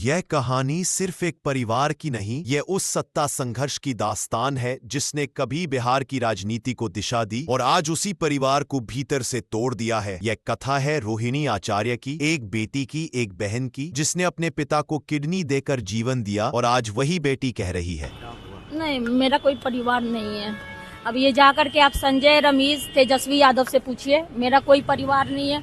यह कहानी सिर्फ एक परिवार की नहीं, यह उस सत्ता संघर्ष की दास्तान है जिसने कभी बिहार की राजनीति को दिशा दी और आज उसी परिवार को भीतर से तोड़ दिया है। यह कथा है रोहिणी आचार्य की, एक बेटी की, एक बहन की, जिसने अपने पिता को किडनी देकर जीवन दिया और आज वही बेटी कह रही है, नहीं, मेरा कोई परिवार नहीं है। अब ये जाकर के आप संजय, रमेश, तेजस्वी यादव से पूछिए, मेरा कोई परिवार नहीं है।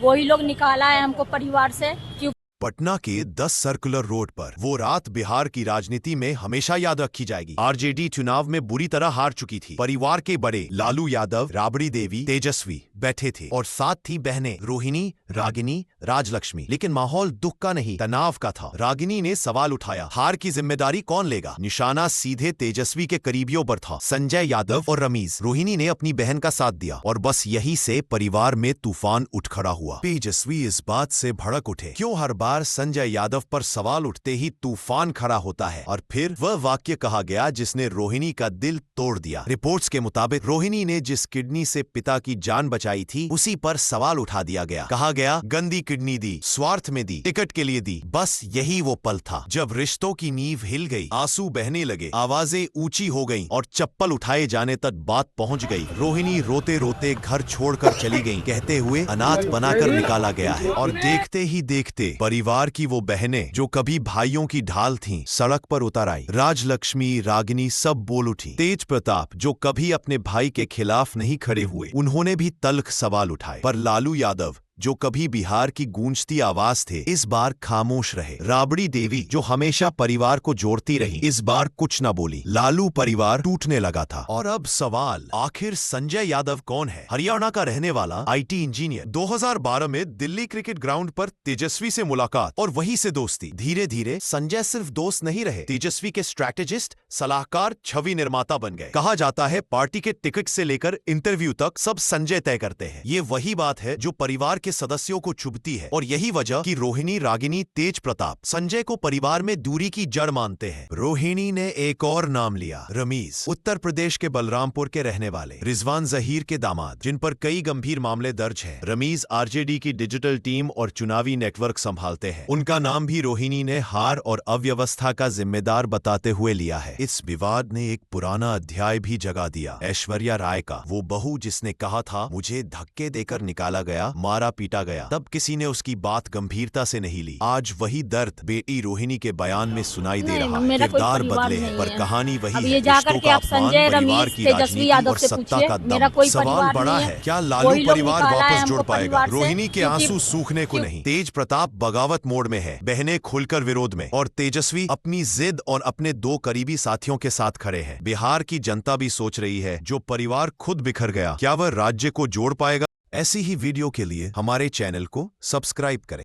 वही लोग निकाला है हमको परिवार से। क्यों? पटना के 10 सर्कुलर रोड पर वो रात बिहार की राजनीति में हमेशा याद रखी जाएगी। आरजेडी चुनाव में बुरी तरह हार चुकी थी। परिवार के बड़े लालू यादव, राबड़ी देवी, तेजस्वी बैठे थे और साथ थी बहनें रोहिणी, रागिनी, राजलक्ष्मी। लेकिन माहौल दुख का नहीं, तनाव का था। रागिनी ने सवाल उठाया, हार की जिम्मेदारी कौन लेगा? निशाना सीधे तेजस्वी के करीबियों पर था, संजय यादव और रमेश। रोहिणी ने अपनी बहन का साथ दिया और बस यही से परिवार में तूफान उठ खड़ा हुआ। तेजस्वी इस बात से भड़क उठे, क्यों हर बार संजय यादव पर सवाल उठते ही तूफान खड़ा होता है? और फिर वह वाक्य कहा गया जिसने रोहिणी का दिल तोड़ दिया। रिपोर्ट्स के मुताबिक रोहिणी ने जिस किडनी से पिता की जान बचाई थी, उसी पर सवाल उठा दिया गया। कहा गया, गंदी किडनी दी, स्वार्थ में दी, टिकट के लिए दी। बस यही वो पल था जब रिश्तों की नींव हिल गई, आंसू बहने लगे, आवाजें ऊंची हो गईं और चप्पल उठाए जाने तक बात पहुंच गई। रोहिणी रोते रोते घर छोड़कर चली गई, कहते हुए अनाथ बनाकर निकाला गया है। और देखते ही देखते परिवार की वो बहनें जो कभी भाइयों की ढाल थीं, सड़क पर उतर आई। राजलक्ष्मी, रागिनी सब बोल उठी। तेज प्रताप जो कभी अपने भाई के खिलाफ नहीं खड़े हुए, उन्होंने भी तल्ख सवाल उठाए। पर लालू यादव जो कभी बिहार की गूंजती आवाज थे, इस बार खामोश रहे। राबड़ी देवी जो हमेशा परिवार को जोड़ती रही, इस बार कुछ न बोली। लालू परिवार टूटने लगा था। और अब सवाल, आखिर संजय यादव कौन है? हरियाणा का रहने वाला आईटी इंजीनियर। 2012 में दिल्ली क्रिकेट ग्राउंड पर तेजस्वी से मुलाकात और वहीं से दोस्ती। धीरे धीरे संजय सिर्फ दोस्त नहीं रहे, तेजस्वी के स्ट्रैटेजिस्ट, सलाहकार, छवि निर्माता बन गए। कहा जाता है पार्टी के टिकट से लेकर इंटरव्यू तक सब संजय तय करते हैं। ये वही बात है जो परिवार के सदस्यों को चुभती है और यही वजह कि रोहिणी, रागिनी, तेज प्रताप संजय को परिवार में दूरी की जड़ मानते हैं। रोहिणी ने एक और नाम लिया, रमीज, उत्तर प्रदेश के बलरामपुर के रहने वाले, रिजवान जहीर के दामाद, जिन पर कई गंभीर मामले दर्ज हैं। रमीज आरजेडी की डिजिटल टीम और चुनावी नेटवर्क संभालते हैं। उनका नाम भी रोहिणी ने हार और अव्यवस्था का जिम्मेदार बताते हुए लिया है। इस विवाद ने एक पुराना अध्याय भी जगा दिया, ऐश्वर्या राय का, वो बहू जिसने कहा था मुझे धक्के देकर निकाला गया, मारा पीटा गया। तब किसी ने उसकी बात गंभीरता से नहीं ली। आज वही दर्द बेटी रोहिणी के बयान में सुनाई दे रहा है। किरदार बदले हैं पर कहानी वही है। रिश्तों का अपमान, परिवार की राजनीति और सत्ता का दम। सवाल बड़ा है, क्या लालू परिवार वापस जुड़ पाएगा? रोहिणी के आंसू सूखने को नहीं। तेज प्रताप बगावत मोड में है, बहनें खुलकर विरोध में, और तेजस्वी अपनी जिद और अपने 2 करीबी साथियों के साथ खड़े हैं। बिहार की जनता भी सोच रही है, जो परिवार खुद बिखर गया, क्या वह राज्य को जोड़ पाएगा? ऐसी ही वीडियो के लिए हमारे चैनल को सब्सक्राइब करें।